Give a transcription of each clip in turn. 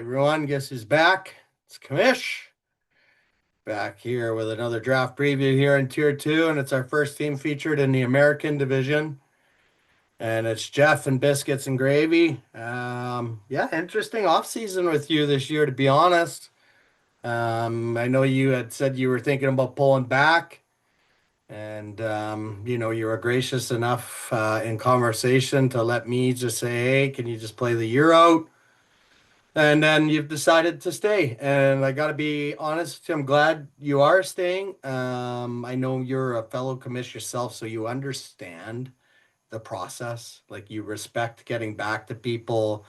Everyone, guess who's back? It's Kamish back here with another draft preview here in Tier 2, and it's our first team featured in the American division. And it's Jeff and Biscuits and Gravy. Yeah, interesting offseason with you this year, to be honest. I know you had said you were thinking about pulling back, and you were gracious enough in conversation to let me just say, hey, can you just play the year out? And then you've decided to stay. And I got to be honest, I'm glad you are staying. I know you're a fellow commish yourself, so you understand the process. Like you respect getting back to people.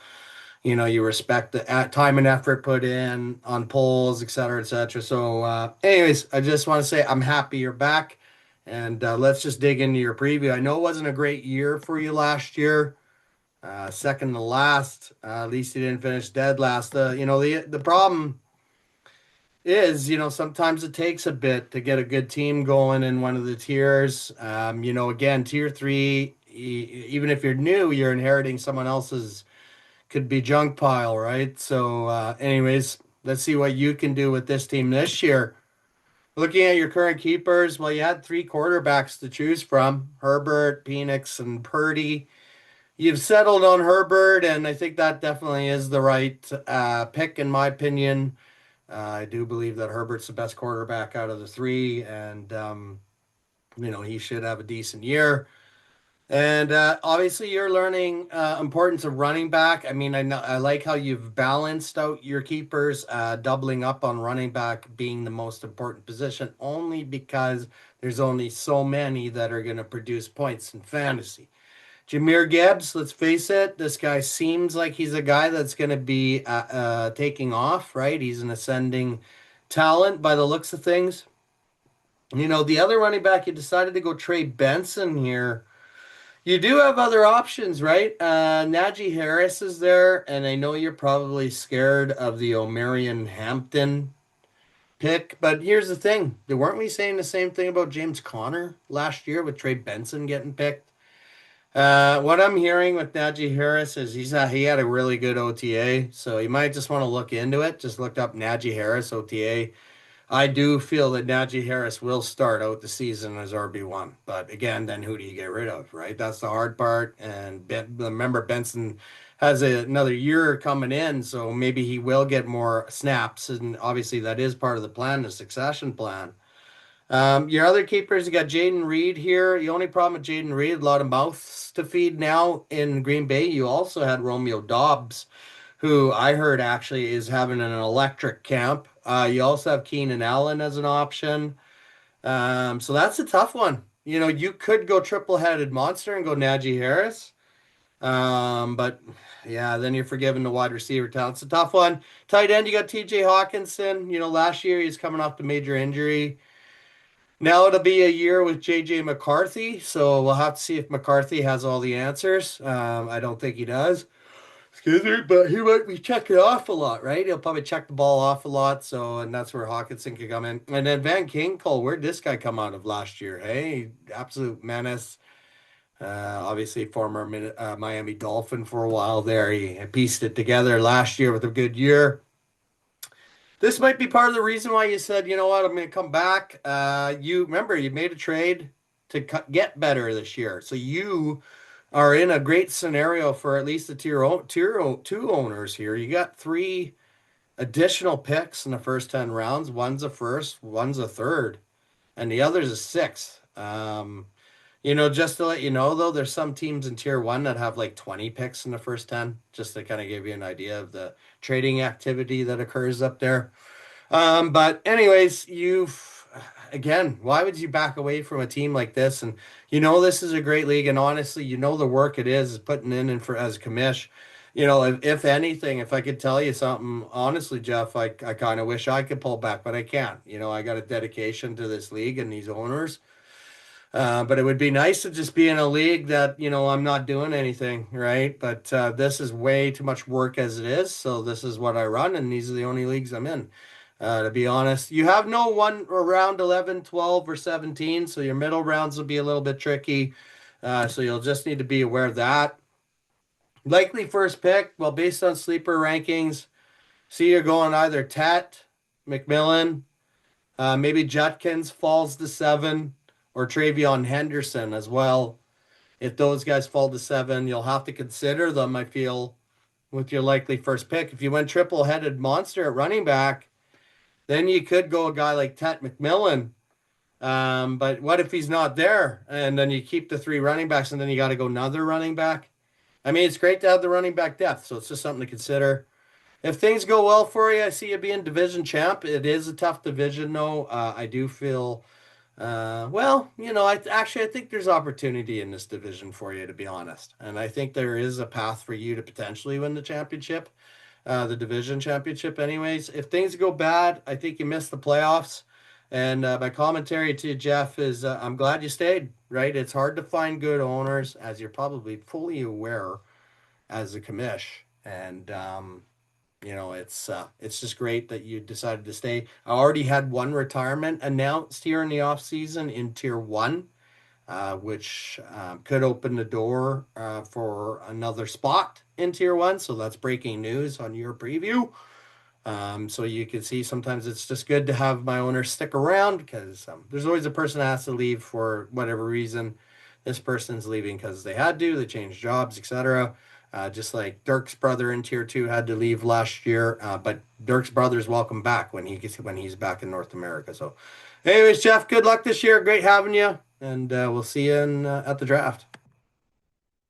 You respect the time and effort put in on polls, et cetera, et cetera. So, anyways, I just want to say I'm happy you're back. And let's just dig into your preview. I know it wasn't a great year for you last year. Second to last. At least he didn't finish dead last. The problem is, sometimes it takes a bit to get a good team going in one of the tiers. Again, tier three, even if you're new, you're inheriting someone else's could be junk pile, right? So, anyways, let's see what you can do with this team this year. Looking at your current keepers, well, you had three quarterbacks to choose from: Herbert, Penix, and Purdy. You've settled on Herbert, and I think that definitely is the right pick, in my opinion. I do believe that Herbert's the best quarterback out of the three, and he should have a decent year. And obviously, you're learning importance of running back. I mean, I like how you've balanced out your keepers, doubling up on running back being the most important position, only because there's only so many that are going to produce points in fantasy. Jahmyr Gibbs, let's face it, this guy seems like he's a guy that's going to be taking off, right? He's an ascending talent by the looks of things. The other running back, you decided to go Trey Benson here. You do have other options, right? Najee Harris is there, and I know you're probably scared of the Omarion Hampton pick, but here's the thing. Weren't we saying the same thing about James Conner last year with Trey Benson getting picked? What I'm hearing with Najee Harris is he had a really good OTA, so you might just want to look into it. Just look up Najee Harris OTA. I do feel that Najee Harris will start out the season as RB1, but again, then who do you get rid of, right? That's the hard part. And remember, Benson has another year coming in, so maybe he will get more snaps, and obviously that is part of the plan, the succession plan. Your other keepers, you got Jaden Reed here. The only problem with Jaden Reed, a lot of mouths to feed now in Green Bay. You also had Romeo Dobbs, who I heard actually is having an electric camp. You also have Keenan Allen as an option. So that's a tough one. You could go triple-headed monster and go Najee Harris. But yeah, then you're forgiving the wide receiver talent. It's a tough one. Tight end, you got TJ Hawkinson. Last year he's coming off the major injury. Now it'll be a year with JJ McCarthy, so we'll have to see if McCarthy has all the answers. I don't think he does. Excuse me, but he might be checking off a lot, right? He'll probably check the ball off a lot, and that's where Hawkinson could come in. And then Van Kinkle, where'd this guy come out of last year? Hey, absolute menace. Obviously, former Miami Dolphin for a while there. He pieced it together last year with a good year. This might be part of the reason why you said, you know what, I'm going to come back. You remember you made a trade to get better this year, so you are in a great scenario for at least the tier two owners here. You got three additional picks in the first 10 rounds. One's a first, one's a third, and the other's a sixth. Just to let you know, though, there's some teams in tier one that have like 20 picks in the first 10, just to kind of give you an idea of the trading activity that occurs up there. But anyways, again, why would you back away from a team like this? And this is a great league, and honestly, the work it is putting in for as commish. If anything, if I could tell you something, honestly, Jeff, I kind of wish I could pull back, but I can't. I got a dedication to this league and these owners. But it would be nice to just be in a league that, I'm not doing anything, right? But this is way too much work as it is. So this is what I run, and these are the only leagues I'm in. To be honest, you have no one around 11, 12, or 17, so your middle rounds will be a little bit tricky. So you'll just need to be aware of that. Likely first pick, well, based on sleeper rankings, See you going either Tet, McMillan, maybe Judkins falls to 7, or Travion Henderson as well. If those guys fall to 7, you'll have to consider them, I feel, with your likely first pick. If you went triple-headed monster at running back, then you could go a guy like Tet McMillan. But what if he's not there? And then you keep the 3 running backs, and then you got to go another running back. I mean, it's great to have the running back depth, so it's just something to consider. If things go well for you, I see you being division champ. It is a tough division, though. I do feel, well, I think there's opportunity in this division for you, to be honest. And I think there is a path for you to potentially win the championship, the division championship, anyways. If things go bad, I think you miss the playoffs. And my commentary to Jeff is I'm glad you stayed, right? It's hard to find good owners, as you're probably fully aware as a commish. And, it's just great that you decided to stay. I already had one retirement announced here in the off season in Tier 1, which could open the door for another spot in Tier 1. So that's breaking news on your preview. So you can see sometimes it's just good to have my owners stick around because there's always a person that has to leave for whatever reason. This person's leaving because they had to, they changed jobs, etc. Just like Dirk's brother in Tier 2 had to leave last year, but Dirk's brother's welcome back when he's back in North America. So, anyways, Jeff, good luck this year. Great having you, and we'll see you at the draft.